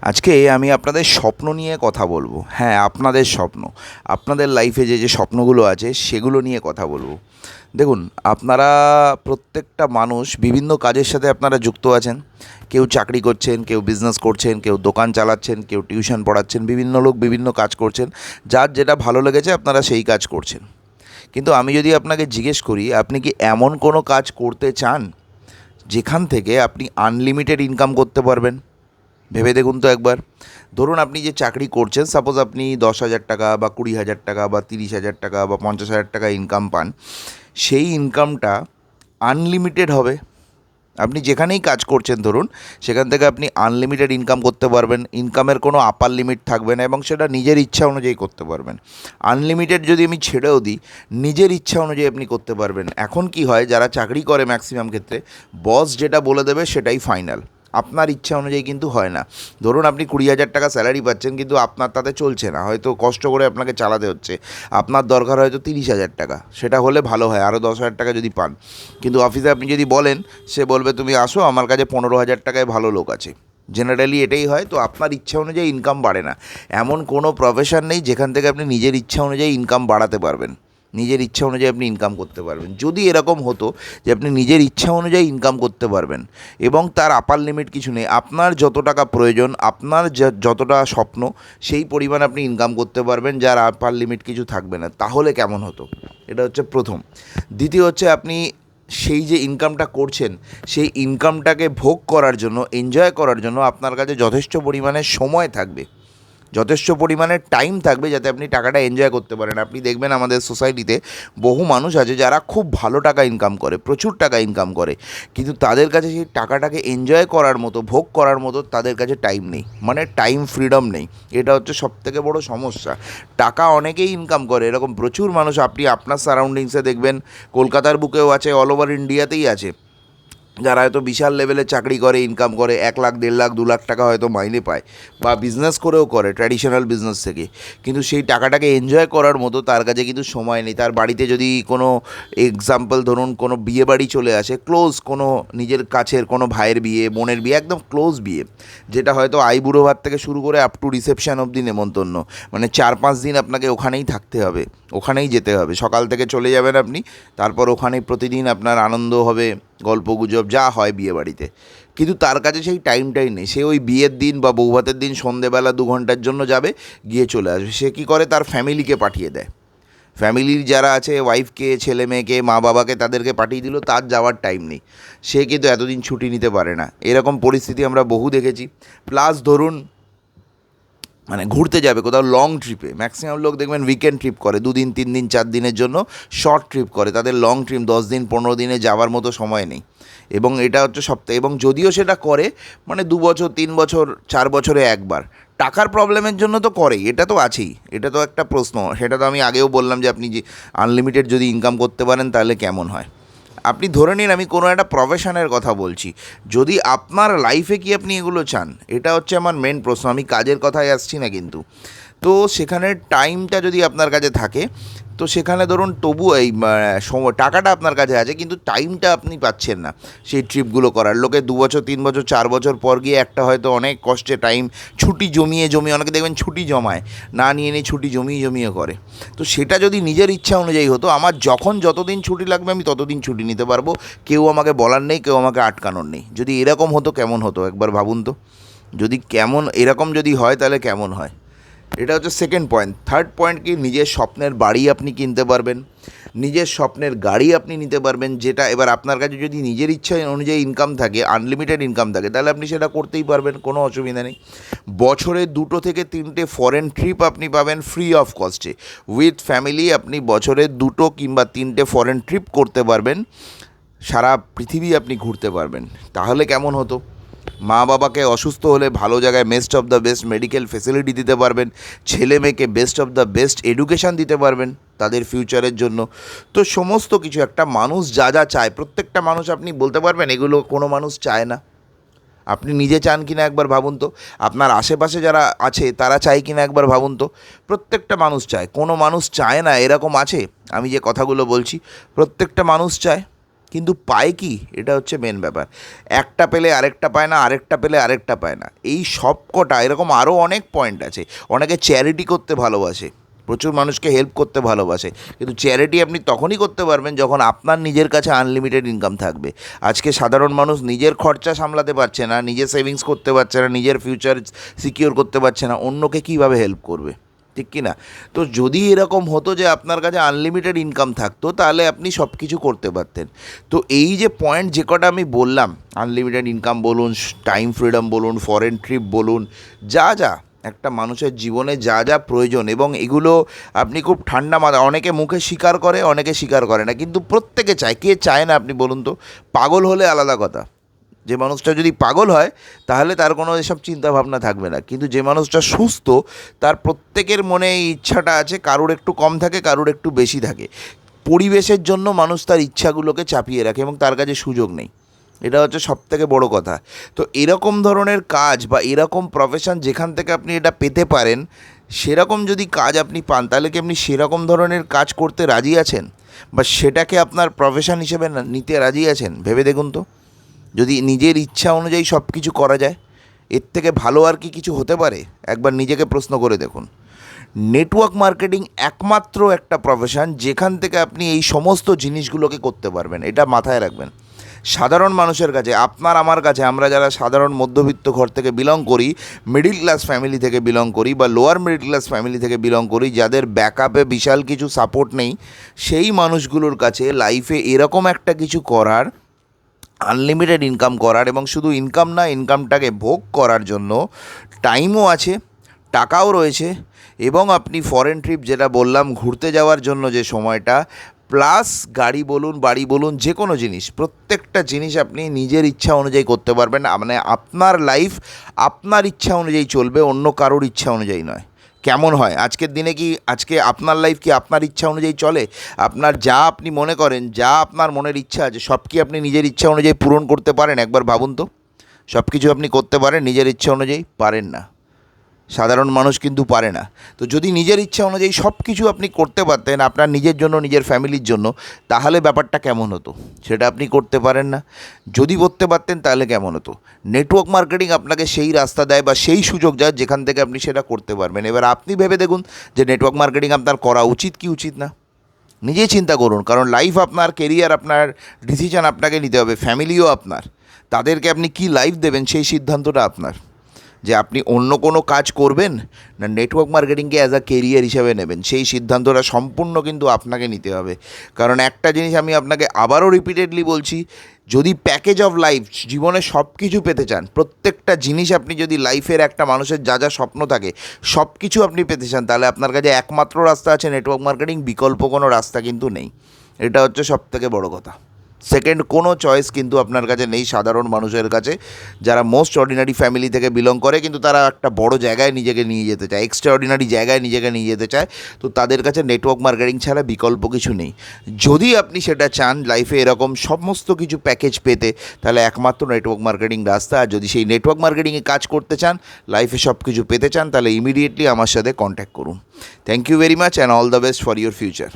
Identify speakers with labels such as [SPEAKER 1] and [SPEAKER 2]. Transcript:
[SPEAKER 1] আজকে আমি আপনাদের স্বপ্ন নিয়ে কথা বলবো। হ্যাঁ, আপনাদের স্বপ্ন। আপনাদের লাইফে যে স্বপ্নগুলো আছে সেগুলো নিয়ে কথা বলবো। দেখুন, আপনারা প্রত্যেকটা মানুষ বিভিন্ন কাজের সাথে আপনারা যুক্ত আছেন। কেউ চাকরি করছেন, কেউ বিজনেস করছেন, কেউ দোকান চালাচ্ছেন, কেউ টিউশন পড়াচ্ছেন, বিভিন্ন লোক বিভিন্ন কাজ করছেন। যার যেটা ভালো লেগেছে আপনারা সেই কাজ করছেন। কিন্তু আমি যদি আপনাকে জিজ্ঞেস করি, আপনি কি এমন কোনো কাজ করতে চান যেখান থেকে আপনি আনলিমিটেড ইনকাম করতে পারবেন? ভেবে দেখুন তো একবার। ধরুন আপনি যে চাকরি করছেন, সাপোজ আপনি 10,000 টাকা বা 20,000 টাকা বা 30,000 টাকা বা 50,000 টাকা ইনকাম পান। সেই ইনকামটা আনলিমিটেড হবে। আপনি যেখানেই কাজ করছেন ধরুন, সেখান থেকে আপনি আনলিমিটেড ইনকাম করতে পারবেন। ইনকামের কোনো আপার লিমিট থাকবে না এবং সেটা নিজের ইচ্ছা অনুযায়ী করতে পারবেন। আনলিমিটেড যদি আমি ছেড়েও দিই, নিজের ইচ্ছা অনুযায়ী আপনি করতে পারবেন। এখন কি হয়, যারা চাকরি করে ম্যাক্সিমাম ক্ষেত্রে বস যেটা বলে দেবে সেটাই ফাইনাল। আপনার ইচ্ছা অনুযায়ী কিন্তু হয় না। ধরুন আপনি 20,000 টাকা স্যালারি পাচ্ছেন, কিন্তু আপনার তাতে চলছে না, হয়তো কষ্ট করে আপনাকে চালাতে হচ্ছে। আপনার দরকার হয়তো 30,000 টাকা, সেটা হলে ভালো হয়, আরও 10,000 টাকা যদি পান। কিন্তু অফিসে আপনি যদি বলেন, সে বলবে তুমি আসো, আমার কাছে 15,000 টাকায় ভালো লোক আছে। জেনারেলি এটাই হয়। তো আপনার ইচ্ছা অনুযায়ী ইনকাম বাড়ে না। এমন কোনো প্রফেশন নেই যেখান থেকে আপনি নিজের ইচ্ছা অনুযায়ী ইনকাম বাড়াতে পারবেন, নিজের ইচ্ছা অনুযায়ী আপনি ইনকাম করতে পারবেন। যদি এরকম হতো যে আপনি নিজের ইচ্ছা অনুযায়ী ইনকাম করতে পারবেন এবং তার আপার লিমিট কিছু নেই, আপনার যত টাকা প্রয়োজন, আপনার যতটা স্বপ্ন, সেই পরিমাণ আপনি ইনকাম করতে পারবেন, যার আপার লিমিট কিছু থাকবে না, তাহলে কেমন হতো? এটা হচ্ছে প্রথম। দ্বিতীয় হচ্ছে, আপনি সেই যে ইনকামটা করছেন, সেই ইনকামটাকে ভোগ করার জন্য, এনজয় করার জন্য আপনার কাছে যথেষ্ট পরিমাণে সময় থাকবে, যথেষ্ট পরিমাণে টাইম থাকবে, যাতে আপনি টাকাটা এনজয় করতে পারেন। আপনি দেখবেন আমাদের সোসাইটিতে বহু মানুষ আছে যারা খুব ভালো টাকা ইনকাম করে, প্রচুর টাকা ইনকাম করে, কিন্তু তাদের কাছে সেই টাকাটাকে এনজয় করার মতো, ভোগ করার মতো তাদের কাছে টাইম নেই, মানে টাইম ফ্রিডম নেই। এটা হচ্ছে সবথেকে বড় সমস্যা। টাকা অনেকেই ইনকাম করে, এরকম প্রচুর মানুষ আপনি আপনার সারাউন্ডিংসে দেখবেন, কলকাতার বুকেও আছে, অল ওভার ইন্ডিয়াতেই আছে, যারা হয়তো বিশাল লেভেলে চাকরি করে, ইনকাম করে 1 লাখ, 1.5 লাখ, 2 লাখ টাকা হয়তো মাইনে পায়, বা বিজনেস করেও করে ট্র্যাডিশনাল বিজনেস থেকে। কিন্তু সেই টাকাটাকে এনজয় করার মতো তার কাছে কিন্তু সময় নেই। তার বাড়িতে যদি কোনো এক্সাম্পল ধরুন, কোনো বিয়ে বাড়ি চলে আসে, ক্লোজ কোনো নিজের কাছের কোনো ভাইয়ের বিয়ে, বোনের বিয়ে, একদম ক্লোজ বিয়ে, যেটা হয়তো আইবুড়ো ভাত থেকে শুরু করে আপ টু রিসেপশন অবধি নেমন্তন্ন, মানে 4-5 দিন আপনাকে ওখানেই থাকতে হবে, ওখানেই যেতে হবে। সকাল থেকে চলে যাবেন আপনি, তারপর ওখানেই প্রতিদিন আপনার আনন্দ হবে, গল্পগুজব যা হয় বিয়ে বাড়িতে। কিন্তু তার কাছে সেই টাইমটাই নেই। সে ওই বিয়ের দিন বা বৌভাতের দিন সন্ধেবেলা 2 ঘন্টার জন্য যাবে, গিয়ে চলে আসবে। সে কী করে, তার ফ্যামিলিকে পাঠিয়ে দেয়। ফ্যামিলির যারা আছে, ওয়াইফকে, ছেলে মেয়েকে, মা বাবাকে, তাদেরকে পাঠিয়ে দিল, তার যাওয়ার টাইম নেই। সে কিন্তু এতদিন ছুটি নিতে পারে না। এরকম পরিস্থিতি আমরা বহু দেখেছি। প্লাস ধরুন, মানে ঘুরতে যাবে কোথাও লং ট্রিপে, ম্যাক্সিমাম লোক দেখবেন উইকেন্ড ট্রিপ করে, 2 দিন, 3 দিন, 4 দিনের জন্য শর্ট ট্রিপ করে। তাদের লং ট্রিপ 10 দিন, 15 দিনে যাওয়ার মতো সময় নেই। এবং এটা হচ্ছে সপ্তাহে, এবং যদিও সেটা করে, মানে 2 বছর, 3 বছর, 4 বছরে একবার। টাকার প্রবলেমের জন্য তো করেই, এটা তো আছেই, এটা তো একটা প্রশ্ন। সেটা তো আমি আগেও বললাম যে আপনি যে আনলিমিটেড যদি ইনকাম করতে পারেন তাহলে কেমন হয়। আপনি ধরে নিন আমি কোনো একটা প্রফেশনের কথা বলছি, যদি আপনার লাইফে কি আপনি এগুলো চান, এটা হচ্ছে আমার মেন প্রশ্ন। আমি কাজের কথায় আসছি না কিন্তু। তো সেখানে টাইমটা যদি আপনার কাছে থাকে, তো সেখানে ধরুন তবু এই সময়, টাকাটা আপনার কাছে আছে কিন্তু টাইমটা আপনি পাচ্ছেন না সেই ট্রিপগুলো করার। লোকে 2 বছর, 3 বছর, 4 বছর পর গিয়ে একটা হয়তো অনেক কষ্টে টাইম, ছুটি জমিয়ে জমিয়ে, অনেকে দেখবেন ছুটি জমায়, না নিয়ে নিয়ে ছুটি জমিয়ে জমিয়ে করে। তো সেটা যদি নিজের ইচ্ছা অনুযায়ী হতো, আমার যখন যতদিন ছুটি লাগবে আমি ততদিন ছুটি নিতে পারবো, কেউ আমাকে বলার নেই, কেউ আমাকে আটকানোর নেই। যদি এরকম হতো কেমন হতো একবার ভাবুন তো। যদি কেমন এরকম যদি হয় তাহলে কেমন হয়। এটা হচ্ছে সেকেন্ড পয়েন্ট। থার্ড পয়েন্ট কি, নিজের স্বপ্নের বাড়ি আপনি কিনতে পারবেন, নিজের স্বপ্নের গাড়ি আপনি নিতে পারবেন। যেটা এবার আপনার কাছে যদি নিজের ইচ্ছা অনুযায়ী ইনকাম থাকে, আনলিমিটেড ইনকাম থাকে, তাহলে আপনি সেটা করতেই পারবেন, কোনো অসুবিধা নেই। বছরে 2 থেকে 3টে ফরেন ট্রিপ আপনি পাবেন ফ্রি অফ কস্টে। উইথ ফ্যামিলি আপনি বছরে 2 কিংবা 3টে ফরেন ট্রিপ করতে পারবেন, সারা পৃথিবী আপনি ঘুরতে পারবেন। তাহলে কেমন হতো? মা বাবাকে অসুস্থ হলে ভালো জায়গায় best of the best medical facility দিতে পারবেন, ছেলে মেয়েকে best of the best education দিতে পারবেন তাদের ফিউচারের জন্য। তো সমস্ত কিছু একটা মানুষ যা যা চায়, প্রত্যেকটা মানুষ, আপনি বলতে পারবেন এগুলো কোনো মানুষ চায় না? আপনি নিজে চান কি না একবার ভাবুন তো। আপনার আশেপাশে যারা আছে তারা চায় কি না একবার ভাবুন তো। প্রত্যেকটা মানুষ চায়, কোনো মানুষ চায় না এরকম আছে? আমি যে কথাগুলো বলছি, প্রত্যেকটা মানুষ চায়। কিন্তু পায় কি, এটা হচ্ছে মেন ব্যাপার। একটা পেলে আরেকটা পায় না, আরেকটা পেলে আরেকটা পায় না, এই সব কটা এরকম আরও অনেক পয়েন্ট আছে। অনেকে চ্যারিটি করতে ভালোবাসে, প্রচুর মানুষকে হেল্প করতে ভালোবাসে, কিন্তু চ্যারিটি আপনি তখনই করতে পারবেন যখন আপনার নিজের কাছে আনলিমিটেড ইনকাম থাকবে। আজকে সাধারণ মানুষ নিজের খরচা সামলাতে পারছে না, নিজের সেভিংস করতে পারছে না, নিজের ফিউচার সিকিওর করতে পারছে না, অন্যকে কীভাবে হেল্প করবে, ঠিক কি না? তো যদি এরকম হতো যে আপনার কাছে আনলিমিটেড ইনকাম থাকতো, তাহলে আপনি সব কিছু করতে পারতেন। তো এই যে পয়েন্ট যে কটা আমি বললাম, আনলিমিটেড ইনকাম বলুন, টাইম ফ্রিডম বলুন, ফরেন ট্রিপ বলুন, যা যা একটা মানুষের জীবনে যা যা প্রয়োজন, এবং এগুলো আপনি খুব ঠান্ডা মাথা, অনেকে মুখে স্বীকার করে, অনেকে স্বীকার করে না, কিন্তু প্রত্যেকে চায়। কে চায় না আপনি বলুন তো? পাগল হলে আলাদা কথা, যে মানুষটা যদি পাগল হয় তাহলে তার কোনো এসব চিন্তাভাবনা থাকবে না, কিন্তু যে মানুষটা সুস্থ তার প্রত্যেকের মনে এই ইচ্ছাটা আছে, কারুর একটু কম থাকে, কারুর একটু বেশি থাকে। পরিবেশের জন্য মানুষ তার ইচ্ছাগুলোকে চাপিয়ে রাখে এবং তার কাছে সুযোগ নেই, এটা হচ্ছে সবথেকে বড় কথা। তো এরকম ধরনের কাজ বা এরকম প্রফেশন যেখান থেকে আপনি এটা পেতে পারেন, সেরকম যদি কাজ আপনি পান, তাহলে কি আপনি সেরকম ধরনের কাজ করতে রাজি আছেন, বা সেটাকে আপনার প্রফেশন হিসেবে নিতে রাজি আছেন? ভেবে দেখুন তো, যদি নিজের ইচ্ছা অনুযায়ী সব কিছু করা যায়, এর থেকে ভালো আর কি কিছু হতে পারে? একবার নিজেকে প্রশ্ন করে দেখুন। নেটওয়ার্ক মার্কেটিং একমাত্র একটা প্রফেশন যেখান থেকে আপনি এই সমস্ত জিনিসগুলোকে করতে পারবেন, এটা মাথায় রাখবেন। সাধারণ মানুষের কাছে, আপনার আমার কাছে, আমরা যারা সাধারণ মধ্যবিত্ত ঘর থেকে বিলং করি, মিডিল ক্লাস ফ্যামিলি থেকে বিলং করি, বা লোয়ার মিডিল ক্লাস ফ্যামিলি থেকে বিলং করি, যাদের ব্যাকআপে বিশাল কিছু সাপোর্ট নেই, সেই মানুষগুলোর কাছে লাইফে এরকম একটা কিছু করার, আনলিমিটেড ইনকাম করার, এবং শুধু ইনকাম না, ইনকামটাকে ভোগ করার জন্য টাইমও আছে, টাকাও রয়েছে, এবং আপনি ফরেন ট্রিপ যেটা বললাম, ঘুরতে যাওয়ার জন্য যে সময়টা, প্লাস গাড়ি বলুন, বাড়ি বলুন, যে কোনো জিনিস, প্রত্যেকটা জিনিস আপনি নিজের ইচ্ছা অনুযায়ী করতে পারবেন। মানে আপনার লাইফ আপনার ইচ্ছা অনুযায়ী চলবে, অন্য কারোর ইচ্ছা অনুযায়ী নয়। কেমন হয় আজকের দিনে? কি আজকে আপনার লাইফ কি আপনার ইচ্ছা অনুযায়ী চলে? আপনার যা আপনি মনে করেন, যা আপনার মনের ইচ্ছা আছে, সব কি আপনি নিজের ইচ্ছা অনুযায়ী পূরণ করতে পারেন? একবার ভাবুন তো। সব কিছু আপনি করতে পারেন নিজের ইচ্ছা অনুযায়ী? পারেন না, সাধারণ মানুষ কিন্তু পারে না। তো যদি নিজের ইচ্ছা অনুযায়ী সব কিছু আপনি করতে পারতেন আপনার নিজের জন্য, নিজের ফ্যামিলির জন্য, তাহলে ব্যাপারটা কেমন হতো? সেটা আপনি করতে পারেন না। যদি করতে পারতেন তাহলে কেমন হতো? নেটওয়ার্ক মার্কেটিং আপনাকে সেই রাস্তা দেয় বা সেই সুযোগ দেয় যেখান থেকে আপনি সেটা করতে পারবেন। এবার আপনি ভেবে দেখুন যে নেটওয়ার্ক মার্কেটিং আপনার করা উচিত কি উচিত না। নিজেই চিন্তা করুন, কারণ লাইফ আপনার, কেরিয়ার আপনার, ডিসিশন আপনাকে নিতে হবে, ফ্যামিলিও আপনার। তাদেরকে আপনি কী লাইফ দেবেন সেই সিদ্ধান্তটা আপনার, যে আপনি অন্য কোনো কাজ করবেন না নেটওয়ার্ক মার্কেটিংকে অ্যাজ আ কেরিয়ার হিসাবে নেবেন, সেই সিদ্ধান্তটা সম্পূর্ণ কিন্তু আপনাকে নিতে হবে। কারণ একটা জিনিস আমি আপনাকে আবারও রিপিটেডলি বলছি, যদি প্যাকেজ অফ লাইফ, জীবনে সব কিছু পেতে চান, প্রত্যেকটা জিনিস আপনি যদি লাইফের একটা মানুষের যা যা স্বপ্ন থাকে সব কিছু আপনি পেতে চান, তাহলে আপনার কাছে একমাত্র রাস্তা আছে নেটওয়ার্ক মার্কেটিং, বিকল্প কোনো রাস্তা কিন্তু নেই। এটা হচ্ছে সবথেকে বড় কথা। সেকেন্ড কোনো চয়েস কিন্তু আপনার কাছে নেই সাধারণ মানুষের কাছে, যারা মোস্ট অর্ডিনারি ফ্যামিলি থেকে বিলং করে, কিন্তু তারা একটা বড় জায়গায় নিজেকে নিয়ে যেতে চায়, এক্সট্রা অর্ডিনারি জায়গায় নিজেকে নিয়ে যেতে চায়। তো তাদের কাছে নেটওয়ার্ক মার্কেটিং ছাড়া বিকল্প কিছু নেই। যদি আপনি সেটা চান লাইফে এরকম সমস্ত কিছু প্যাকেজ পেতে, তাহলে একমাত্র নেটওয়ার্ক মার্কেটিং রাস্তা। আর যদি সেই নেটওয়ার্ক মার্কেটিংয়ে কাজ করতে চান, লাইফে সব কিছু পেতে চান, তাহলে ইমিডিয়েটলি আমার সাথে কন্ট্যাক্ট করুন। Thank you very much and all the best for your future.